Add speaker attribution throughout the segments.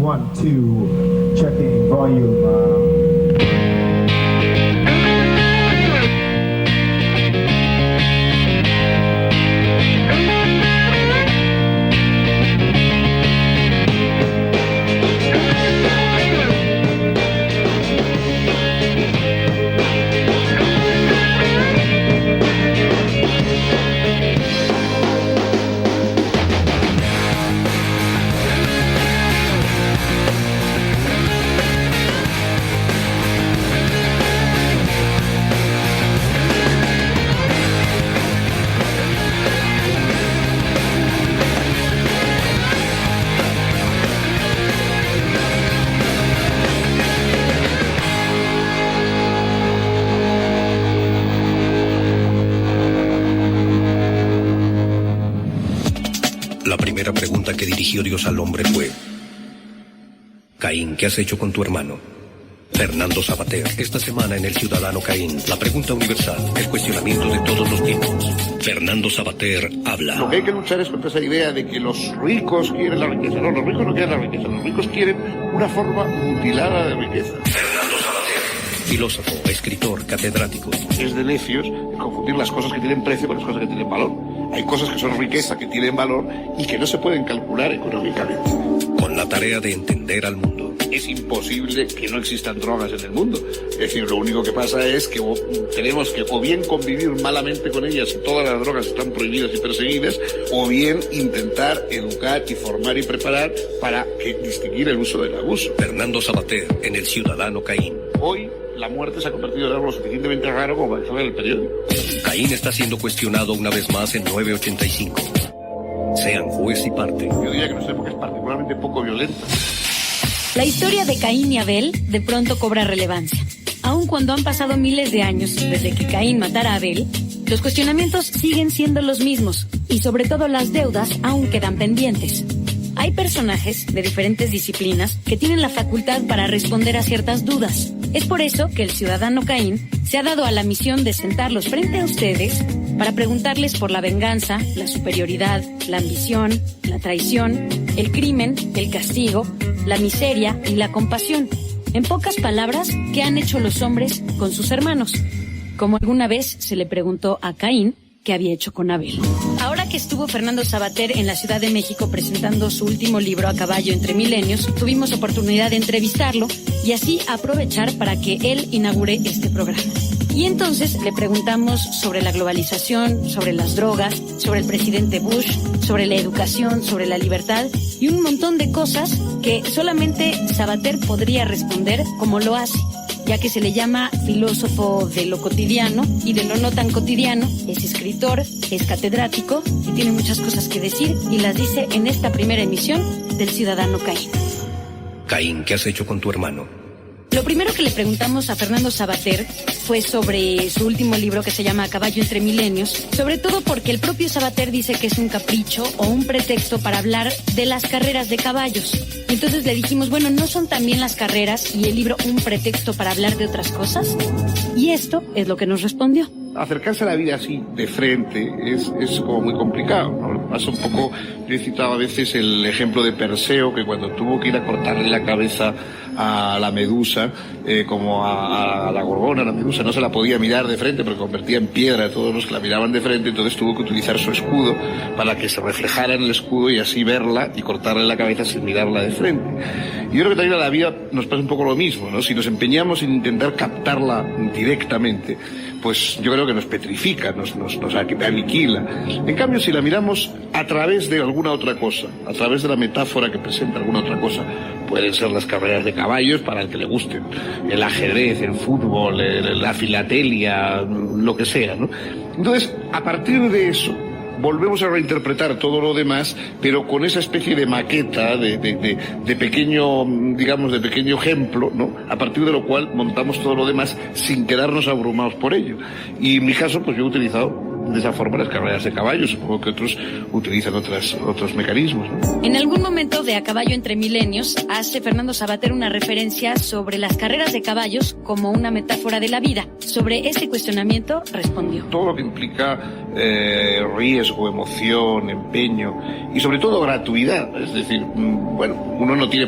Speaker 1: 1, 2, checking volume.
Speaker 2: La primera pregunta que dirigió Dios al hombre fue: Caín, ¿qué has hecho con tu hermano? Fernando Savater, esta semana en El Ciudadano Caín, la pregunta universal, el cuestionamiento de todos los tiempos. Fernando Savater habla.
Speaker 3: Lo que hay que luchar es contra esa idea de que los ricos quieren la riqueza. No, los ricos no quieren la riqueza, los ricos quieren una forma mutilada de riqueza.
Speaker 2: Fernando Savater, filósofo, escritor, catedrático.
Speaker 3: Es de necios confundir las cosas que tienen precio con las cosas que tienen valor. Hay cosas que son riqueza, que tienen valor y que no se pueden calcular económicamente.
Speaker 2: Con la tarea de entender al mundo.
Speaker 3: Es imposible que no existan drogas en el mundo. Es decir, lo único que pasa es que tenemos que o bien convivir malamente con ellas y todas las drogas están prohibidas y perseguidas, o bien intentar educar y formar y preparar para distinguir el uso del abuso.
Speaker 2: Fernando Savater en El Ciudadano Caín.
Speaker 3: Hoy la muerte se ha convertido en algo lo suficientemente raro como para estar en el periódico.
Speaker 2: Caín está siendo cuestionado una vez más en 985. Sean juez y parte.
Speaker 3: Yo diría que nuestra época es particularmente poco violenta.
Speaker 4: La historia de Caín y Abel de pronto cobra relevancia. Aun cuando han pasado miles de años desde que Caín matara a Abel, los cuestionamientos siguen siendo los mismos y sobre todo las deudas aún quedan pendientes. Hay personajes de diferentes disciplinas que tienen la facultad para responder a ciertas dudas. Es por eso que el Ciudadano Caín se ha dado a la misión de sentarlos frente a ustedes para preguntarles por la venganza, la superioridad, la ambición, la traición, el crimen, el castigo, la miseria y la compasión. En pocas palabras, ¿qué han hecho los hombres con sus hermanos? Como alguna vez se le preguntó a Caín qué había hecho con Abel. Ahora que estuvo Fernando Savater en la Ciudad de México presentando su último libro A Caballo entre Milenios, tuvimos oportunidad de entrevistarlo y así aprovechar para que él inaugure este programa. Y entonces le preguntamos sobre la globalización, sobre las drogas, sobre el presidente Bush, sobre la educación, sobre la libertad y un montón de cosas que solamente Savater podría responder como lo hace, ya que se le llama filósofo de lo cotidiano y de lo no tan cotidiano, es escritor, es catedrático y tiene muchas cosas que decir y las dice en esta primera emisión del Ciudadano Caín.
Speaker 2: Caín, ¿qué has hecho con tu hermano?
Speaker 4: Lo primero que le preguntamos a Fernando Savater fue sobre su último libro que se llama A Caballo entre Milenios, sobre todo porque el propio Savater dice que es un capricho o un pretexto para hablar de las carreras de caballos. Y entonces le dijimos, bueno, ¿no son también las carreras y el libro un pretexto para hablar de otras cosas? Y esto es lo que nos respondió.
Speaker 3: Acercarse a la vida así, de frente, es como muy complicado, ¿no? Pasa un poco, yo he citado a veces el ejemplo de Perseo, que cuando tuvo que ir a cortarle la cabeza a la medusa, como a la gorgona, a la medusa, no se la podía mirar de frente porque convertía en piedra a todos los que la miraban de frente, entonces tuvo que utilizar su escudo para que se reflejara en el escudo y así verla y cortarle la cabeza sin mirarla de frente. Y yo creo que también a la vida nos pasa un poco lo mismo, ¿no? Si nos empeñamos en intentar captarla directamente, pues yo creo que nos petrifica, nos aniquila. En cambio, si la miramos a través de alguna otra cosa, a través de la metáfora que presenta alguna otra cosa, pueden ser las carreras de caballos para el que le gusten, el ajedrez, el fútbol, la filatelia, lo que sea, ¿no? Entonces, a partir de eso, volvemos a reinterpretar todo lo demás, pero con esa especie de maqueta, de pequeño, digamos, de pequeño ejemplo, ¿no? A partir de lo cual montamos todo lo demás sin quedarnos abrumados por ello. Y en mi caso, pues yo he utilizado de esa forma las carreras de caballos. Supongo que otros utilizan otros mecanismos, ¿no?
Speaker 4: En algún momento de A Caballo entre Milenios hace Fernando Savater una referencia sobre las carreras de caballos como una metáfora de la vida. Sobre este cuestionamiento respondió:
Speaker 3: todo lo que implica riesgo, emoción, empeño y sobre todo gratuidad. Es decir, bueno, uno no tiene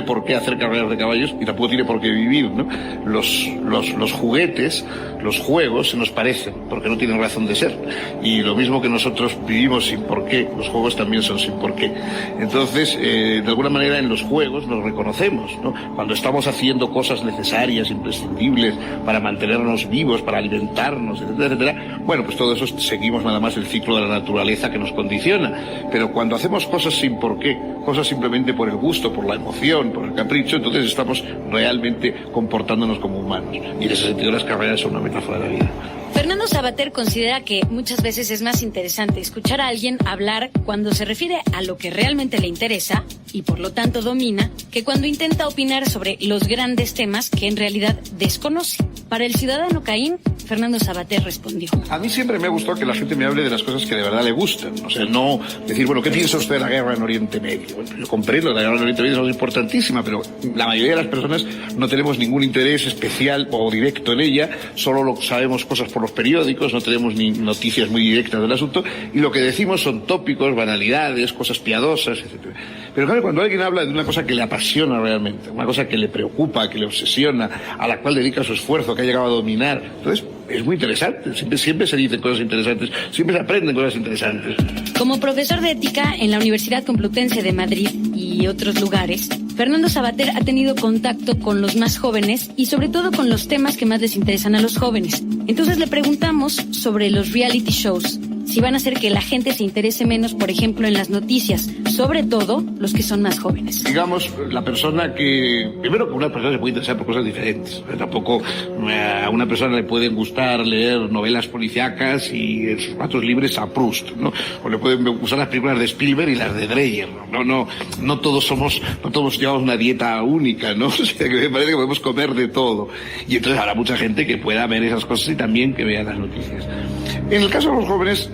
Speaker 3: por qué hacer carreras de caballos y tampoco tiene por qué vivir, ¿no? Los juguetes, los juegos se nos parecen porque no tienen razón de ser, y lo mismo que nosotros vivimos sin por qué, los juegos también son sin por qué. Entonces, de alguna manera en los juegos nos reconocemos, ¿no? Cuando estamos haciendo cosas necesarias, imprescindibles para mantenernos vivos, para alimentarnos, etcétera, etcétera, bueno, pues todo eso seguimos nada más el ciclo de la naturaleza que nos condiciona. Pero cuando hacemos cosas sin por qué, cosas simplemente por el gusto, por la emoción, por el capricho, entonces estamos realmente comportándonos como humanos. Y en ese sentido las carreras son una metáfora de la vida.
Speaker 4: Fernando Savater considera que muchas veces es más interesante escuchar a alguien hablar cuando se refiere a lo que realmente le interesa y por lo tanto domina, que cuando intenta opinar sobre los grandes temas que en realidad desconoce. Para el ciudadano Caín, Fernando Savater respondió:
Speaker 3: a mí siempre me ha gustado que la gente me hable de las cosas que de verdad le gustan. O sea, no decir, bueno, ¿qué piensa usted de la guerra en Oriente Medio? Bueno, yo comprendo que la guerra en Oriente Medio es algo importantísima, pero la mayoría de las personas no tenemos ningún interés especial o directo en ella, solo sabemos cosas por los periódicos, no tenemos ni noticias muy directas del asunto, y lo que decimos son tópicos, banalidades, cosas piadosas, etc. Pero claro, cuando alguien habla de una cosa que le apasiona realmente, una cosa que le preocupa, que le obsesiona, a la cual dedica su esfuerzo, que ha llegado a dominar, entonces es muy interesante. Siempre se dicen cosas interesantes, siempre se aprenden cosas interesantes.
Speaker 4: Como profesor de ética en la Universidad Complutense de Madrid y otros lugares, Fernando Savater ha tenido contacto con los más jóvenes y sobre todo con los temas que más les interesan a los jóvenes. Entonces le preguntamos sobre los reality shows, si van a hacer que la gente se interese menos, por ejemplo, en las noticias, sobre todo los que son más jóvenes.
Speaker 3: Digamos, la persona que... Primero, que una persona se puede interesar por cosas diferentes. Tampoco a una persona le pueden gustar leer novelas policíacas y en sus ratos libres a Proust, ¿no? O le pueden gustar las películas de Spielberg y las de Dreyer, ¿no? No todos llevamos una dieta única, ¿no? O sea, que me parece que podemos comer de todo. Y entonces habrá mucha gente que pueda ver esas cosas y también que vea las noticias. En el caso de los jóvenes,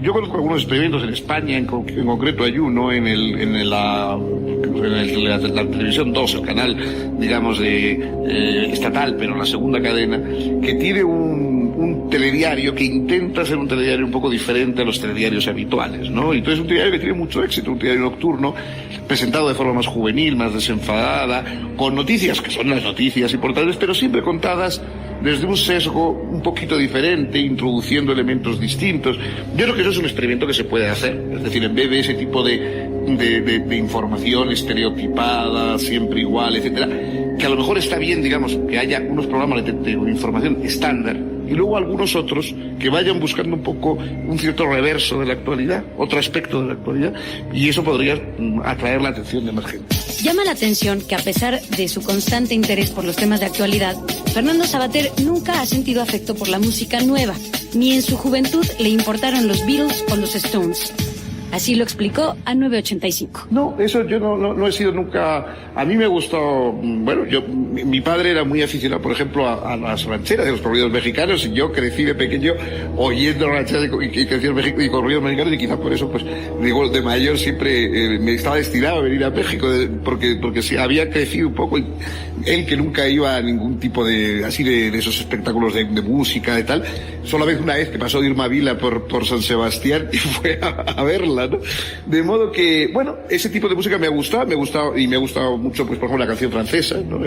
Speaker 3: yo conozco algunos experimentos en España, en concreto hay uno en la televisión 2, el canal, digamos, estatal, pero la segunda cadena, que tiene un telediario que intenta ser un telediario un poco diferente a los telediarios habituales, ¿no? Y entonces es un telediario que tiene mucho éxito, un telediario nocturno, presentado de forma más juvenil, más desenfadada, con noticias que son las noticias importantes, pero siempre contadas desde un sesgo un poquito diferente, introduciendo elementos distintos. Yo creo que eso es un experimento que se puede hacer. Es decir, en vez de ese tipo de información estereotipada, siempre igual, etcétera, que a lo mejor está bien, digamos, que haya unos programas de información estándar y luego algunos otros que vayan buscando un poco un cierto reverso de la actualidad, otro aspecto de la actualidad, y eso podría atraer la atención de más gente.
Speaker 4: Llama la atención que a pesar de su constante interés por los temas de actualidad, Fernando Savater nunca ha sentido afecto por la música nueva, ni en su juventud le importaron los Beatles o los Stones. Así lo explicó a 985.
Speaker 3: No, eso yo no he sido nunca... A mí me gustó... Bueno, mi padre era muy aficionado, por ejemplo, a las rancheras de los corridos mexicanos, y yo crecí de pequeño oyendo rancheras y corridos mexicanos, y quizás por eso, pues, digo, de mayor siempre me estaba destinado a venir a México, porque sí, había crecido un poco. Él, que nunca iba a ningún tipo de esos espectáculos de música y tal, solamente una vez que pasó de Irma Vila por San Sebastián y fue a verla, ¿no? De modo que, bueno, ese tipo de música me ha gustado mucho, pues, por ejemplo, la canción francesa, ¿no?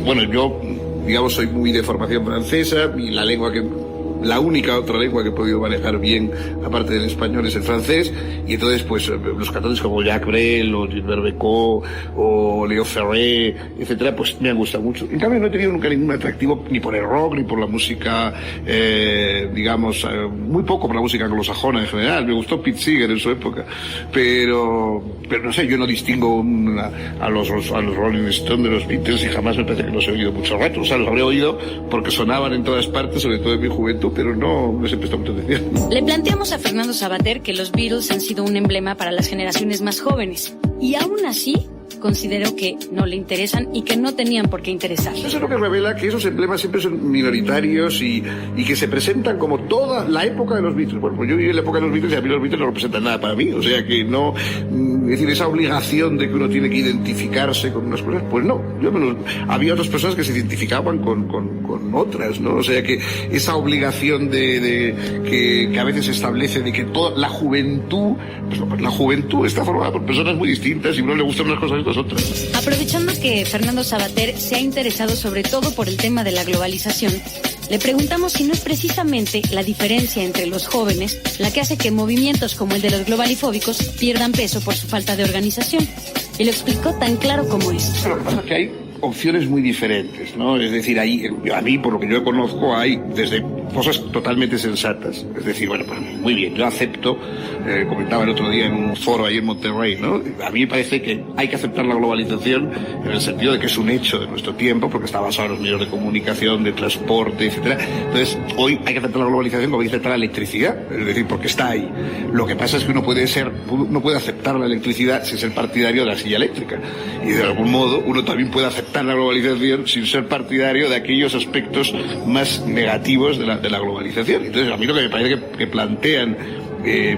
Speaker 3: Bueno, yo, digamos, soy muy de formación francesa, y la única otra lengua que he podido manejar bien, aparte del español, es el francés, y entonces, pues, los cantantes como Jacques Brel, o Gilbert Bécaud, o Léo Ferré, etcétera, pues me han gustado mucho. En cambio, no he tenido nunca ningún atractivo ni por el rock, ni por la música, digamos, muy poco por la música anglosajona en general. Me gustó Pete Seeger en su época, pero no sé, yo no distingo a los Rolling Stones de los Beatles, y jamás me parece que los he oído mucho rato. O sea, los habré oído porque sonaban en todas partes, sobre todo en mi juventud, pero no se prestó mucha atención.
Speaker 4: Le planteamos a Fernando Savater que los Beatles han sido un emblema para las generaciones más jóvenes, y aún así consideró que no le interesan y que no tenían por qué interesar.
Speaker 3: Eso es lo que revela que esos emblemas siempre son minoritarios y que se presentan como toda la época de los Beatles. Bueno, pues yo viví en la época de los Beatles y a mí los Beatles no representan nada para mí, o sea que no, es decir, esa obligación de que uno tiene que identificarse con unas cosas, pues no, había otras personas que se identificaban con otras, ¿no? O sea que esa obligación que a veces se establece de que toda la juventud, pues la juventud está formada por personas muy distintas y a uno le gustan unas cosas y a otras.
Speaker 4: Aprovechando que Fernando Savater se ha interesado sobre todo por el tema de la globalización, le preguntamos si no es precisamente la diferencia entre los jóvenes la que hace que movimientos como el de los globalifóbicos pierdan peso por su falta de organización. Y lo explicó tan claro como es.
Speaker 3: Pero lo que pasa es que hay opciones muy diferentes, ¿no? Es decir, a mí, por lo que yo conozco, hay desde cosas totalmente sensatas. Es decir, bueno, pues muy bien, yo acepto, comentaba el otro día en un foro ahí en Monterrey, ¿no? A mí me parece que hay que aceptar la globalización en el sentido de que es un hecho de nuestro tiempo, porque está basado en los medios de comunicación, de transporte, etcétera. Entonces, hoy hay que aceptar la globalización como hay que aceptar la electricidad, es decir, porque está ahí. Lo que pasa es que uno puede aceptar la electricidad sin ser partidario de la silla eléctrica. Y de algún modo, uno también puede aceptar la globalización sin ser partidario de aquellos aspectos más negativos de la globalización. Entonces, a mí lo que me parece que plantean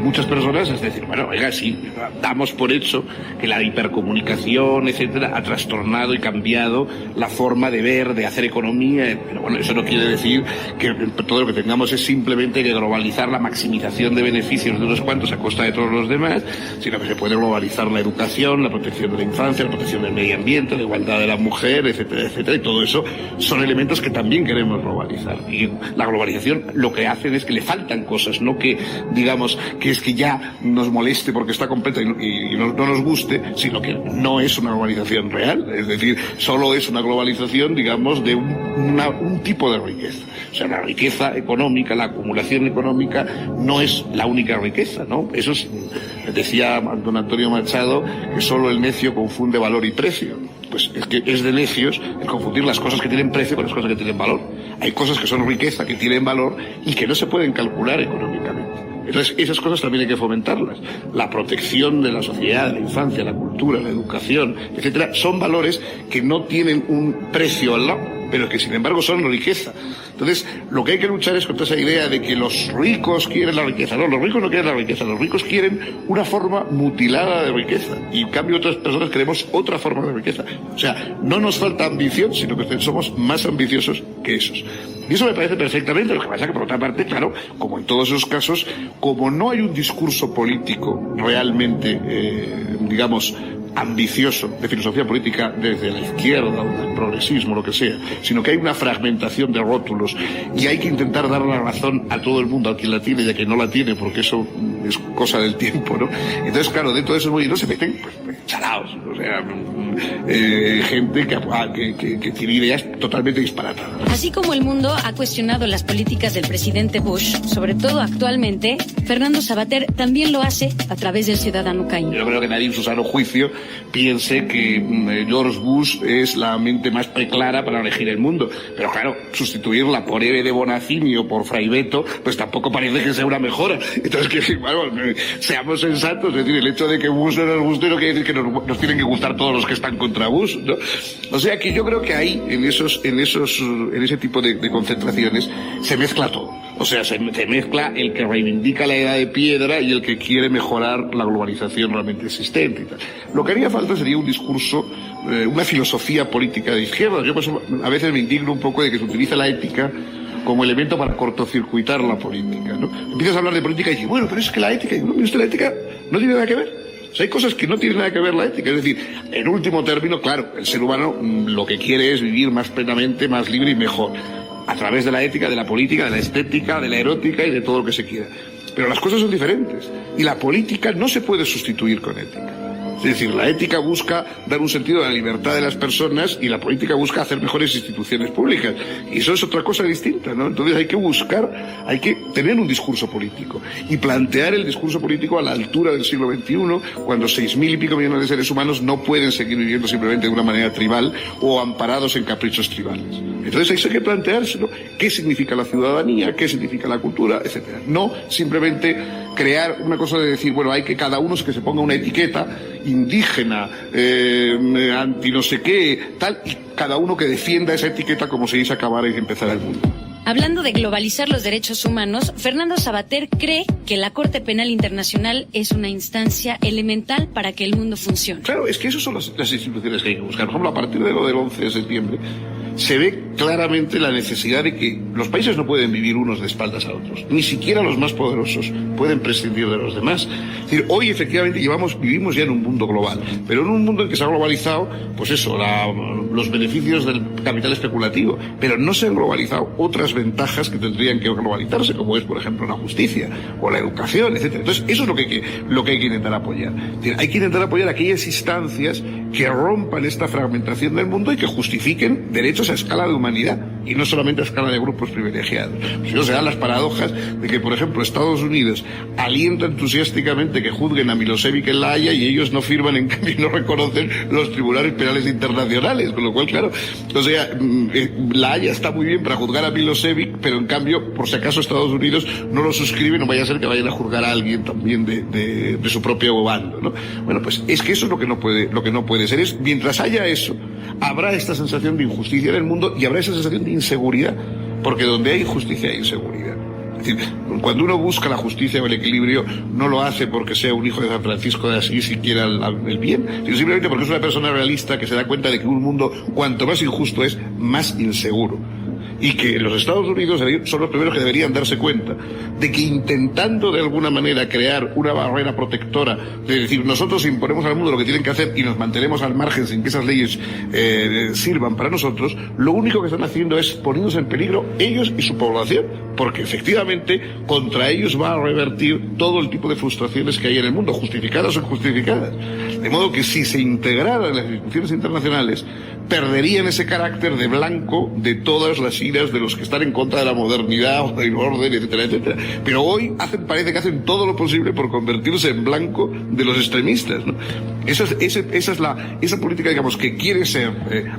Speaker 3: muchas personas es decir, bueno, oiga, sí, damos por hecho que la hipercomunicación, etcétera, ha trastornado y cambiado la forma de ver, de hacer economía, pero bueno, eso no quiere decir que todo lo que tengamos es simplemente que globalizar la maximización de beneficios de unos cuantos a costa de todos los demás, sino que se puede globalizar la educación, la protección de la infancia, la protección del medio ambiente, la igualdad de la mujer, etcétera, etcétera, y todo eso son elementos que también queremos globalizar. Y la globalización lo que hace es que le faltan cosas, no que, digamos, que es que ya nos moleste porque está completa y no nos guste, sino que no es una globalización real, es decir, solo es una globalización, digamos, de un tipo de riqueza. O sea, la riqueza económica, la acumulación económica no es la única riqueza, ¿no? Eso es, decía don Antonio Machado, que solo el necio confunde valor y precio. Pues es que es de necios el confundir las cosas que tienen precio con las cosas que tienen valor. Hay cosas que son riqueza, que tienen valor y que no se pueden calcular económicamente. Entonces, esas cosas también hay que fomentarlas. La protección de la sociedad, de la infancia, la cultura, la educación, etcétera, son valores que no tienen un precio al lado, pero que sin embargo son riqueza. Entonces, lo que hay que luchar es contra esa idea de que los ricos quieren la riqueza. No, los ricos no quieren la riqueza, los ricos quieren una forma mutilada de riqueza. Y en cambio otras personas queremos otra forma de riqueza. O sea, no nos falta ambición, sino que somos más ambiciosos que esos. Y eso me parece perfectamente. Lo que pasa es que, por otra parte, claro, como en todos esos casos, como no hay un discurso político realmente, digamos, ambicioso de filosofía política desde la izquierda o del progresismo, lo que sea, sino que hay una fragmentación de rótulos y hay que intentar dar la razón a todo el mundo, a quien la tiene y a quien no la tiene, porque eso es cosa del tiempo, ¿no? Entonces, claro, dentro de esos movimientos se meten chalaos, o sea, gente que tiene ideas totalmente disparatadas.
Speaker 4: Así como el mundo ha cuestionado las políticas del presidente Bush, sobre todo actualmente, Fernando Savater también lo hace a través del ciudadano Caín.
Speaker 3: Yo creo que nadie en su sano juicio piense que George Bush es la mente más preclara para regir el mundo. Pero claro, sustituirla por Eve de Bonaccini o por Fray Beto, pues tampoco parece que sea una mejora. Entonces, que bueno, seamos sensatos, es decir, el hecho de que Bush no nos guste no quiere decir que nos tienen que gustar todos los que están contra Bush, ¿no? O sea que yo creo que ahí, en ese tipo de concentraciones, se mezcla todo. O sea, se mezcla el que reivindica la edad de piedra y el que quiere mejorar la globalización realmente existente y tal. Lo que haría falta sería un discurso, una filosofía política de izquierda. Yo pues, a veces me indigno un poco de que se utilice la ética como elemento para cortocircuitar la política, ¿no? Empiezas a hablar de política y dices, bueno, pero es que la ética, no, la ética no tiene nada que ver. O sea, hay cosas que no tienen nada que ver la ética. Es decir, en último término, claro, el ser humano lo que quiere es vivir más plenamente, más libre y mejor. A través de la ética, de la política, de la estética, de la erótica y de todo lo que se quiera. Pero las cosas son diferentes. Y la política no se puede sustituir con ética. Es decir, la ética busca dar un sentido a la libertad de las personas y la política busca hacer mejores instituciones públicas. Y eso es otra cosa distinta, ¿no? Entonces hay que tener un discurso político y plantear el discurso político a la altura del siglo XXI, cuando 6.000 y pico millones de seres humanos no pueden seguir viviendo simplemente de una manera tribal o amparados en caprichos tribales. Entonces hay que plantearse, ¿no? ¿Qué significa la ciudadanía? ¿Qué significa la cultura? Etcétera. No simplemente crear una cosa de decir, bueno, hay que cada uno que se ponga una etiqueta indígena, anti no sé qué, tal, y cada uno que defienda esa etiqueta como si se acabara y empezara el mundo.
Speaker 4: Hablando de globalizar los derechos humanos, Fernando Savater cree que la Corte Penal Internacional es una instancia elemental para que el mundo funcione.
Speaker 3: Claro, es que esas son las instituciones que hay que buscar. Por ejemplo, a partir de lo del 11 de septiembre, se ve claramente la necesidad de que los países no pueden vivir unos de espaldas a otros. Ni siquiera los más poderosos pueden prescindir de los demás. Es decir, hoy efectivamente vivimos ya en un mundo global, pero en un mundo en que se ha globalizado, pues eso, los beneficios del capital especulativo, pero no se han globalizado otras ventajas que tendrían que globalizarse, como es, por ejemplo, la justicia o la educación, etcétera. Entonces, eso es lo que hay que intentar apoyar. Es decir, hay que intentar apoyar aquellas instancias que rompan esta fragmentación del mundo y que justifiquen derechos a escala de humanidad y no solamente a escala de grupos privilegiados. Si no se dan las paradojas de que, por ejemplo, Estados Unidos alienta entusiásticamente que juzguen a Milosevic en La Haya y ellos no firman, en cambio no reconocen los tribunales penales internacionales, con lo cual, claro, o sea, La Haya está muy bien para juzgar a Milosevic, pero en cambio, por si acaso Estados Unidos no lo suscribe, no vaya a ser que vayan a juzgar a alguien también de su propio bando, ¿no? Bueno, pues es que eso es lo que no puede ser. Mientras haya eso, habrá esta sensación de injusticia en el mundo y habrá esa sensación de inseguridad, porque donde hay injusticia hay inseguridad. Es decir, cuando uno busca la justicia o el equilibrio, no lo hace porque sea un hijo de San Francisco de Asís y quiera el bien, sino simplemente porque es una persona realista que se da cuenta de que un mundo, cuanto más injusto es, más inseguro. Y que los Estados Unidos son los primeros que deberían darse cuenta de que intentando de alguna manera crear una barrera protectora, de decir, nosotros imponemos al mundo lo que tienen que hacer y nos mantenemos al margen sin que esas leyes sirvan para nosotros, lo único que están haciendo es poniéndose en peligro ellos y su población, porque efectivamente contra ellos va a revertir todo el tipo de frustraciones que hay en el mundo, justificadas o injustificadas. De modo que si se integraran las instituciones internacionales, perderían ese carácter de blanco de todas las iras de los que están en contra de la modernidad o del orden, etcétera, etcétera. Pero hoy parece que hacen todo lo posible por convertirse en blanco de los extremistas, ¿no? Esa política, digamos, que quiere ser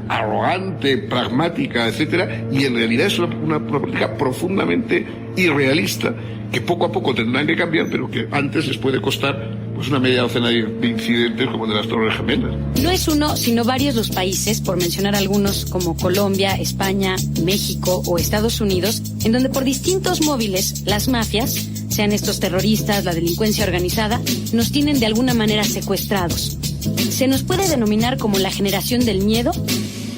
Speaker 3: arrogante, pragmática, etcétera, y en realidad es una política profundamente irrealista que poco a poco tendrán que cambiar, pero que antes les puede costar pues una media docena de incidentes como el de las Torres Gemelas.
Speaker 4: No es uno, sino varios los países, por mencionar algunos como Colombia, España, México o Estados Unidos, en donde por distintos móviles las mafias, sean estos terroristas, la delincuencia organizada, nos tienen de alguna manera secuestrados. ¿Se nos puede denominar como la generación del miedo?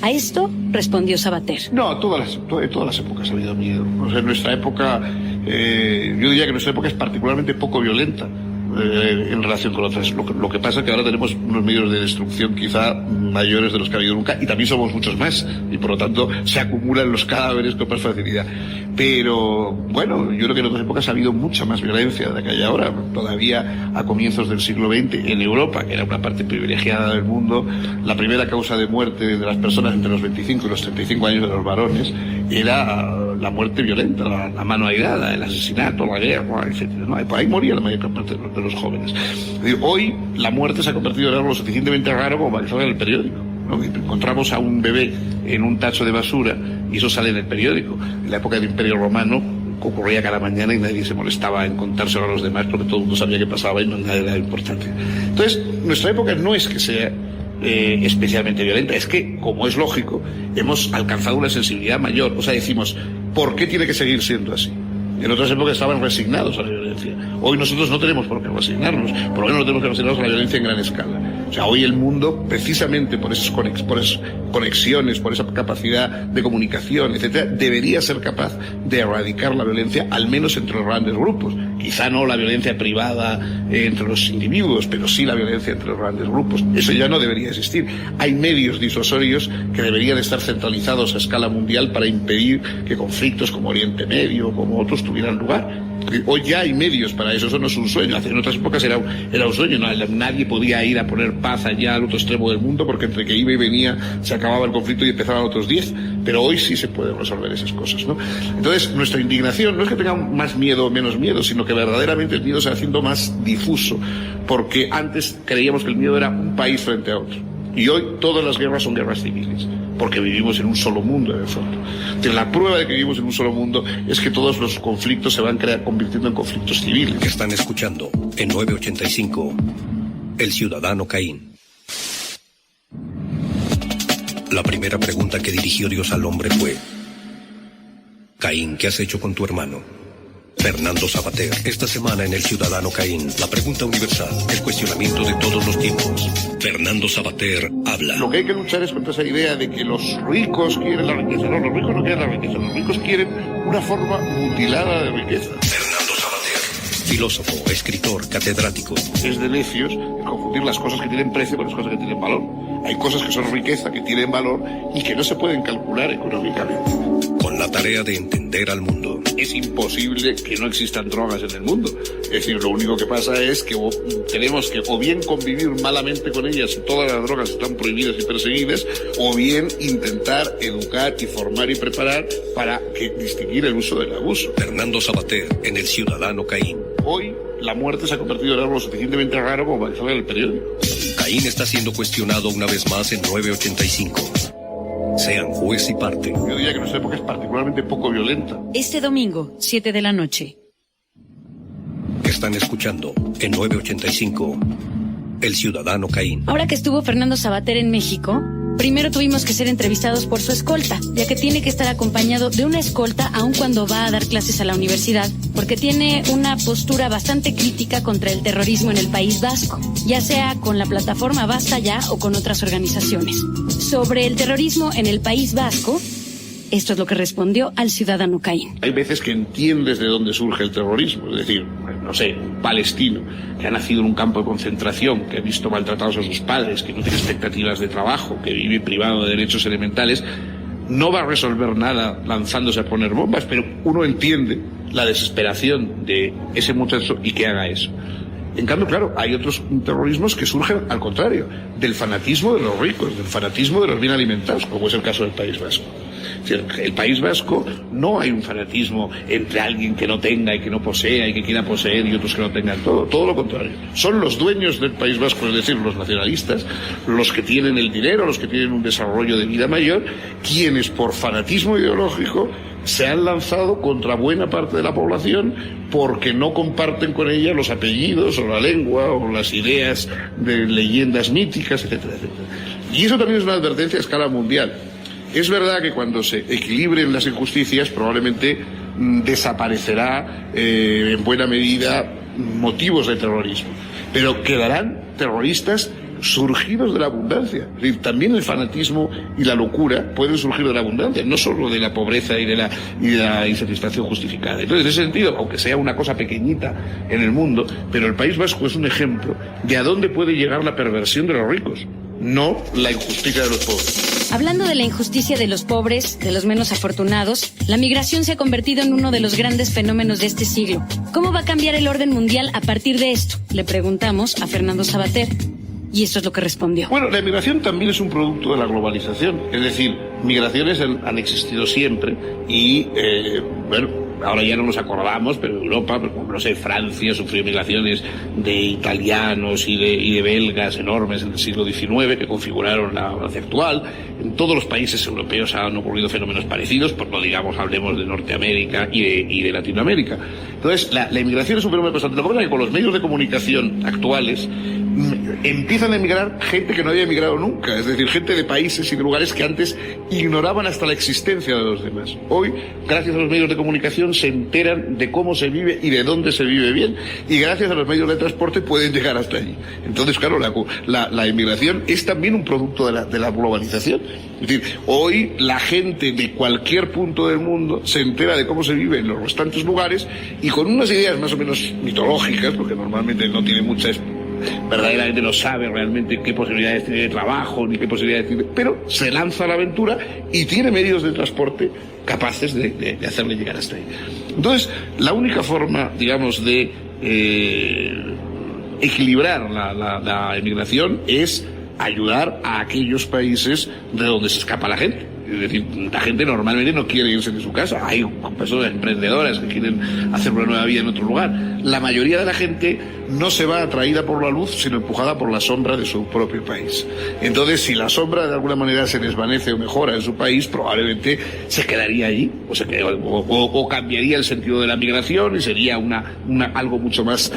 Speaker 4: A esto respondió Savater.
Speaker 3: No, todas las épocas ha habido miedo. O sea, en nuestra época, yo diría que nuestra época es particularmente poco violenta en relación con otras. Lo que pasa es que ahora tenemos unos medios de destrucción quizá mayores de los que ha habido nunca, y también somos muchos más, y por lo tanto se acumulan los cadáveres con más facilidad. Pero bueno, yo creo que en otras épocas ha habido mucha más violencia de la que hay ahora. Todavía a comienzos del siglo XX, en Europa, que era una parte privilegiada del mundo, la primera causa de muerte de las personas entre los 25 y los 35 años de los varones era la muerte violenta, la mano airada, el asesinato, la guerra, etcétera, ¿no? Por ahí moría la mayor parte de los jóvenes. Es decir, hoy la muerte se ha convertido en algo lo suficientemente raro como para que salga en el periódico, ¿no? Encontramos a un bebé en un tacho de basura y eso sale en el periódico. En la época del Imperio Romano ocurría cada mañana y nadie se molestaba en contárselo a los demás porque todo el mundo sabía qué pasaba y no nadie le daba importancia. Entonces, nuestra época no es que sea especialmente violenta, es que, como es lógico, hemos alcanzado una sensibilidad mayor. O sea, decimos, ¿por qué tiene que seguir siendo así? En otras épocas estaban resignados a la violencia. Hoy nosotros no tenemos por qué resignarnos, por lo menos no tenemos que resignarnos a la violencia en gran escala. O sea, hoy el mundo, precisamente por esas conexiones, por esa capacidad de comunicación, etcétera, debería ser capaz de erradicar la violencia, al menos entre los grandes grupos. Quizá no la violencia privada entre los individuos, pero sí la violencia entre los grandes grupos. Eso ya no debería existir. Hay medios disuasorios que deberían estar centralizados a escala mundial para impedir que conflictos como Oriente Medio o como otros tuvieran lugar. Hoy ya hay medios para eso no es un sueño. En otras épocas era un sueño, nadie podía ir a poner paz allá al otro extremo del mundo porque entre que iba y venía se acababa el conflicto y empezaban otros 10, pero hoy sí se pueden resolver esas cosas, ¿no? Entonces nuestra indignación no es que tengamos más miedo o menos miedo, sino que verdaderamente el miedo se va haciendo más difuso, porque antes creíamos que el miedo era un país frente a otro. Y hoy todas las guerras son guerras civiles, porque vivimos en un solo mundo, en el fondo. Entonces, la prueba de que vivimos en un solo mundo es que todos los conflictos se van convirtiendo en conflictos civiles.
Speaker 2: Están escuchando en 985 El Ciudadano Caín. La primera pregunta que dirigió Dios al hombre fue: Caín, ¿qué has hecho con tu hermano? Fernando Savater, esta semana en El Ciudadano Caín, la pregunta universal, el cuestionamiento de todos los tiempos. Fernando Savater habla.
Speaker 3: Lo que hay que luchar es contra esa idea de que los ricos quieren la riqueza. No, los ricos no quieren la riqueza, los ricos quieren una forma mutilada de riqueza.
Speaker 2: Fernando Savater, filósofo, escritor, catedrático.
Speaker 3: Es de necios confundir las cosas que tienen precio con las cosas que tienen valor. Hay cosas que son riqueza, que tienen valor y que no se pueden calcular económicamente.
Speaker 2: Con la tarea de entender al mundo.
Speaker 3: Es imposible que no existan drogas en el mundo. Es decir, lo único que pasa es que tenemos que o bien convivir malamente con ellas y todas las drogas están prohibidas y perseguidas, o bien intentar educar y formar y preparar para distinguir el uso del abuso.
Speaker 2: Fernando Savater en El Ciudadano Caín.
Speaker 3: Hoy la muerte se ha convertido en algo lo suficientemente raro como para que salga en el periódico.
Speaker 2: Caín está siendo cuestionado una vez más en 985. Sean juez y parte.
Speaker 3: Yo diría que nuestra época es particularmente poco violenta.
Speaker 4: Este domingo, 7 de la noche.
Speaker 2: Están escuchando en 985 El Ciudadano Caín.
Speaker 4: Ahora que estuvo Fernando Savater en México, primero tuvimos que ser entrevistados por su escolta, ya que tiene que estar acompañado de una escolta aun cuando va a dar clases a la universidad, porque tiene una postura bastante crítica contra el terrorismo en el País Vasco, ya sea con la plataforma Basta Ya o con otras organizaciones. Sobre el terrorismo en el País Vasco, esto es lo que respondió al Ciudadano Caín.
Speaker 3: Hay veces que entiendes de dónde surge el terrorismo, es decir, no sé, un palestino que ha nacido en un campo de concentración, que ha visto maltratados a sus padres, que no tiene expectativas de trabajo, que vive privado de derechos elementales, no va a resolver nada lanzándose a poner bombas, pero uno entiende la desesperación de ese muchacho y que haga eso. En cambio, claro, hay otros terrorismos que surgen al contrario, del fanatismo de los ricos, del fanatismo de los bien alimentados, como es el caso del País Vasco. Es decir, el País Vasco no hay un fanatismo entre alguien que no tenga y que no posea y que quiera poseer y otros que no tengan todo lo contrario. Son los dueños del País Vasco, es decir, los nacionalistas, los que tienen el dinero, los que tienen un desarrollo de vida mayor, quienes por fanatismo ideológico se han lanzado contra buena parte de la población porque no comparten con ella los apellidos o la lengua o las ideas de leyendas míticas, etcétera, etcétera. Y eso también es una advertencia a escala mundial. Es verdad que cuando se equilibren las injusticias probablemente desaparecerá en buena medida motivos de terrorismo, pero quedarán terroristas surgidos de la abundancia. Es decir, también el fanatismo y la locura pueden surgir de la abundancia, no solo de la pobreza y de la insatisfacción justificada. Entonces, en ese sentido, aunque sea una cosa pequeñita en el mundo, pero el País Vasco es un ejemplo de a dónde puede llegar la perversión de los ricos, no la injusticia de los pobres.
Speaker 4: Hablando de la injusticia de los pobres, de los menos afortunados, la migración se ha convertido en uno de los grandes fenómenos de este siglo. ¿Cómo va a cambiar el orden mundial a partir de esto? Le preguntamos a Fernando Savater. Y esto es lo que respondió.
Speaker 3: Bueno, la migración también es un producto de la globalización. Es decir, migraciones han existido siempre y, ahora ya no nos acordamos, pero Europa, no sé, Francia sufrió migraciones de italianos y de belgas enormes en el siglo XIX que configuraron la Francia actual. En todos los países europeos han ocurrido fenómenos parecidos, por no digamos, hablemos de Norteamérica y de Latinoamérica. Entonces, la inmigración es un fenómeno constante. Lo que pasa es que con los medios de comunicación actuales empiezan a emigrar gente que no había emigrado nunca, es decir, gente de países y de lugares que antes ignoraban hasta la existencia de los demás. Hoy, gracias a los medios de comunicación, se enteran de cómo se vive y de dónde se vive bien, y gracias a los medios de transporte pueden llegar hasta allí. Entonces, claro, la inmigración es también un producto de la globalización. Es decir, hoy la gente de cualquier punto del mundo se entera de cómo se vive en los restantes lugares y con unas ideas más o menos mitológicas, porque normalmente no tiene muchas, verdaderamente no sabe realmente qué posibilidades tiene de trabajo ni qué posibilidades tiene, pero se lanza a la aventura y tiene medios de transporte capaces de hacerle llegar hasta ahí. Entonces, la única forma, digamos, de equilibrar la emigración es ayudar a aquellos países de donde se escapa la gente. Es Es decir, la gente normalmente no quiere irse de su casa. Hay personas emprendedoras que quieren hacer una nueva vida en otro lugar. La mayoría de la gente no se va atraída por la luz, sino empujada por la sombra de su propio país. Entonces, si la sombra de alguna manera se desvanece o mejora en su país, probablemente se quedaría allí, o cambiaría el sentido de la migración y sería algo mucho más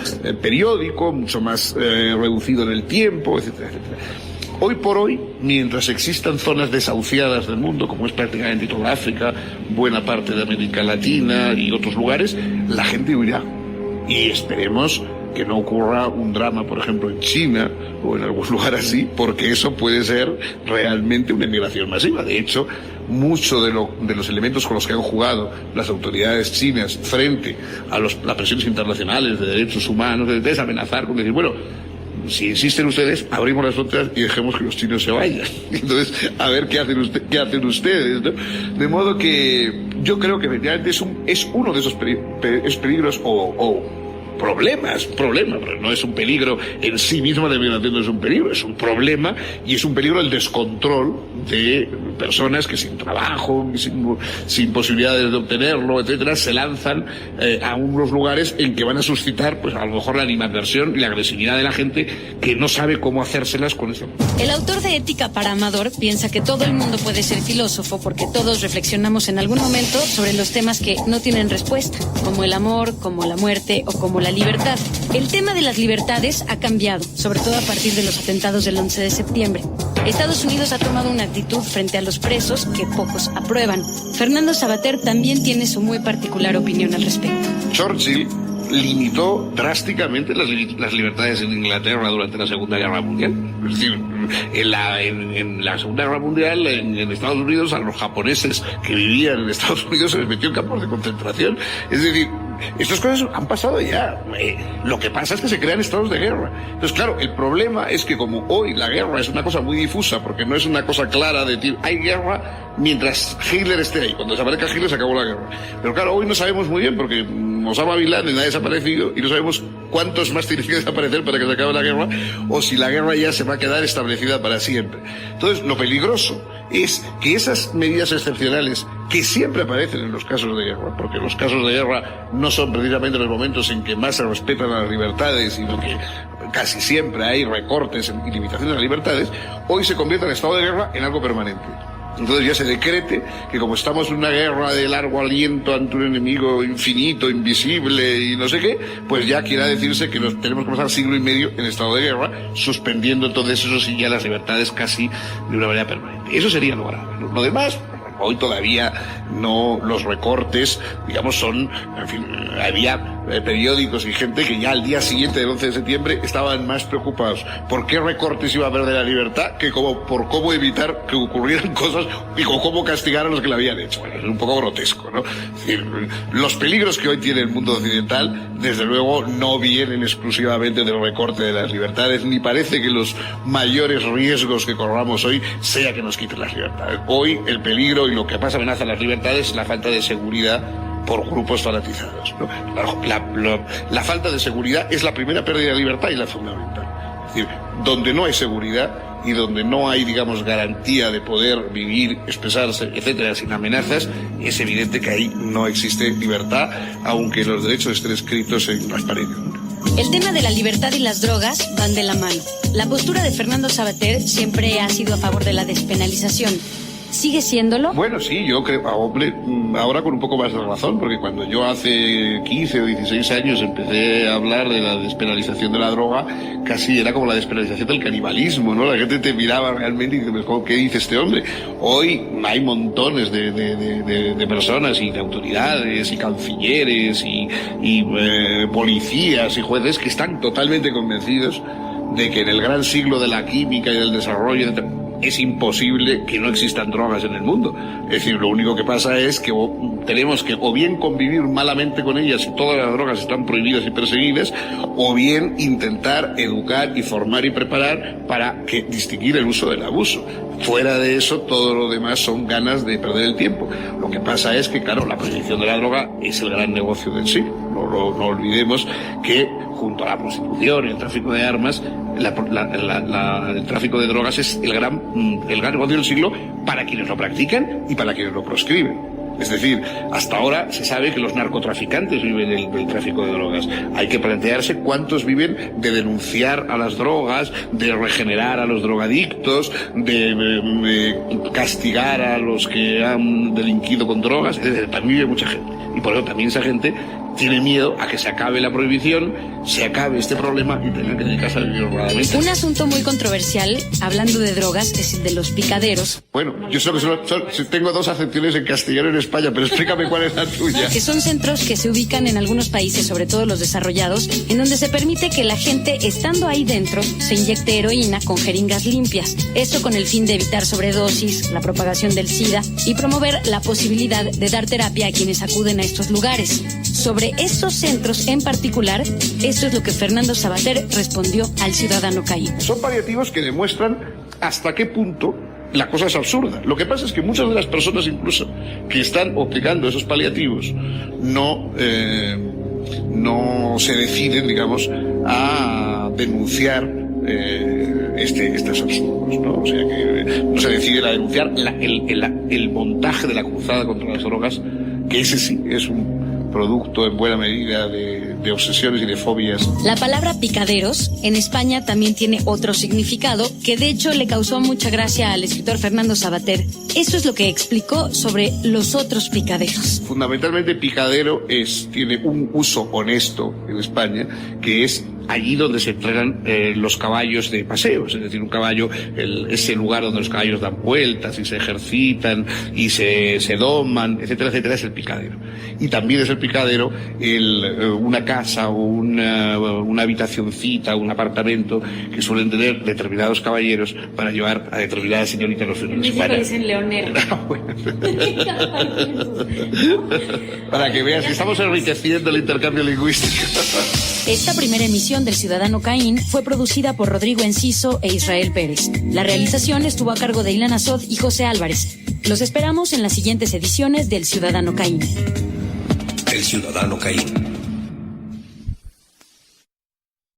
Speaker 3: periódico, mucho más reducido en el tiempo, etcétera, etcétera. Hoy por hoy, mientras existan zonas desahuciadas del mundo, como es prácticamente toda África, buena parte de América Latina y otros lugares, la gente huirá. Y esperemos que no ocurra un drama, por ejemplo, en China o en algún lugar así, porque eso puede ser realmente una inmigración masiva. De hecho, muchos de los elementos con los que han jugado las autoridades chinas frente a las presiones internacionales de derechos humanos es amenazar con decir, bueno, si insisten ustedes, abrimos las fronteras y dejemos que los chinos se vayan. Entonces, a ver qué hacen ustedes, ¿no? De modo que yo creo que efectivamente es uno de esos peligros o problemas, pero no es un peligro en sí mismo, la migración no es un peligro, es un problema, y es un peligro el descontrol de personas que sin trabajo, sin posibilidades de obtenerlo, etcétera, se lanzan a unos lugares en que van a suscitar, pues a lo mejor la animadversión y la agresividad de la gente que no sabe cómo hacérselas con eso.
Speaker 4: El autor de Ética para Amador piensa que todo el mundo puede ser filósofo porque todos reflexionamos en algún momento sobre los temas que no tienen respuesta, como el amor, como la muerte o como la libertad. El tema de las libertades ha cambiado, sobre todo a partir de los atentados del 11 de septiembre. Estados Unidos ha tomado una actitud frente a los presos que pocos aprueban. Fernando Savater también tiene su muy particular opinión al respecto.
Speaker 3: Churchill limitó drásticamente las libertades en Inglaterra durante la Segunda Guerra Mundial. Es decir, en la Segunda Guerra Mundial, en Estados Unidos, a los japoneses que vivían en Estados Unidos se les metió en campos de concentración. Es decir, estas cosas han pasado ya. Lo que pasa es que se crean estados de guerra. Entonces, claro, el problema es que como hoy la guerra es una cosa muy difusa, porque no es una cosa clara de decir, hay guerra mientras Hitler esté ahí. Cuando desaparezca Hitler se acabó la guerra. Pero claro, hoy no sabemos muy bien, porque Osama Bin Laden ha desaparecido y no sabemos cuántos más tienen que desaparecer para que se acabe la guerra, o si la guerra ya se va a quedar establecida para siempre. Entonces, lo peligroso es que esas medidas excepcionales que siempre aparecen en los casos de guerra, porque los casos de guerra no son precisamente los momentos en que más se respetan las libertades, sino que casi siempre hay recortes y limitaciones a las libertades, hoy se convierte el estado de guerra en algo permanente. Entonces ya se decrete que como estamos en una guerra de largo aliento ante un enemigo infinito, invisible y no sé qué, pues ya quiera decirse que nos tenemos que pasar siglo y medio en estado de guerra, suspendiendo entonces eso sí ya las libertades casi de una manera permanente. Eso sería lo grave. Lo demás, hoy todavía no, los recortes, digamos, son, en fin, había periódicos y gente que ya al día siguiente del 11 de septiembre estaban más preocupados por qué recortes iba a haber de la libertad que por cómo evitar que ocurrieran cosas y cómo castigar a los que la habían hecho. Bueno, es un poco grotesco, ¿no? Es decir, los peligros que hoy tiene el mundo occidental, desde luego, no vienen exclusivamente del recorte de las libertades, ni parece que los mayores riesgos que corramos hoy sea que nos quiten las libertades. Hoy el peligro y lo que más amenaza las libertades es la falta de seguridad por grupos fanatizados, ¿no? La falta de seguridad es la primera pérdida de libertad y la fundamental. Es decir, donde no hay seguridad y donde no hay, digamos, garantía de poder vivir, expresarse, etcétera, sin amenazas, es evidente que ahí no existe libertad, aunque los derechos estén escritos en las paredes.
Speaker 4: El tema de la libertad y las drogas van de la mano. La postura de Fernando Savater siempre ha sido a favor de la despenalización. ¿Sigue siéndolo?
Speaker 3: Bueno, sí, yo creo, hombre, ahora con un poco más de razón, porque cuando yo hace 15 o 16 años empecé a hablar de la despenalización de la droga, casi era como la despenalización del canibalismo, ¿no? La gente te miraba realmente y dice, ¿qué dice este hombre? Hoy hay montones de personas y de autoridades y cancilleres y policías y jueces que están totalmente convencidos de que en el gran siglo de la química y del desarrollo es imposible que no existan drogas en el mundo. Es decir, lo único que pasa es que tenemos que o bien convivir malamente con ellas y todas las drogas están prohibidas y perseguidas, o bien intentar educar y formar y preparar para distinguir el uso del abuso. Fuera de eso, todo lo demás son ganas de perder el tiempo. Lo que pasa es que, claro, la prohibición de la droga es el gran negocio del siglo. No olvidemos que junto a la prostitución y el tráfico de armas, el tráfico de drogas es el gran negocio del siglo para quienes lo practican y para quienes lo proscriben. Es decir, hasta ahora se sabe que los narcotraficantes viven del tráfico de drogas. Hay que plantearse cuántos viven de denunciar a las drogas, de regenerar a los drogadictos, de castigar a los que han delinquido con drogas. También vive mucha gente. Y por eso también esa gente tiene miedo a que se acabe la prohibición, se acabe este problema y tengan que dedicarse a vivir honradamente.
Speaker 4: Un asunto muy controversial, hablando de drogas, es el de los picaderos.
Speaker 3: Bueno, yo solo tengo dos acepciones en castellano en España, pero explícame cuál es la tuya.
Speaker 4: Que son centros que se ubican en algunos países, sobre todo los desarrollados, en donde se permite que la gente, estando ahí dentro, se inyecte heroína con jeringas limpias. Esto con el fin de evitar sobredosis, la propagación del SIDA y promover la posibilidad de dar terapia a quienes acuden a estos lugares. Sobre estos centros en particular, esto es lo que Fernando Savater respondió al ciudadano Caín.
Speaker 3: Son paliativos que demuestran hasta qué punto la cosa es absurda. Lo que pasa es que muchas de las personas incluso que están aplicando esos paliativos no se deciden, digamos, a denunciar estos absurdos, ¿no? O sea que no se deciden a denunciar el montaje de la cruzada contra las drogas, que ese sí es un producto en buena medida de obsesiones y de fobias.
Speaker 4: La palabra picaderos en España también tiene otro significado que de hecho le causó mucha gracia al escritor Fernando Savater. Eso es lo que explicó sobre los otros picaderos.
Speaker 3: Fundamentalmente picadero tiene un uso honesto en España, que es allí donde se entrenan los caballos de paseos, es decir, un caballo, ese lugar donde los caballos dan vueltas y se ejercitan y se doman, etcétera, etcétera, es el picadero. Y también es el picadero una casa o una habitacioncita, un apartamento que suelen tener determinados caballeros para llevar a determinadas señoritas los fines de semana.
Speaker 4: Me dicen leonero.
Speaker 3: Para que veas que estamos enriqueciendo el intercambio lingüístico.
Speaker 4: Esta primera emisión del Ciudadano Caín fue producida por Rodrigo Enciso e Israel Pérez. La realización estuvo a cargo de Ilana Sod y José Álvarez. Los esperamos en las siguientes ediciones del Ciudadano Caín.
Speaker 2: El Ciudadano Caín.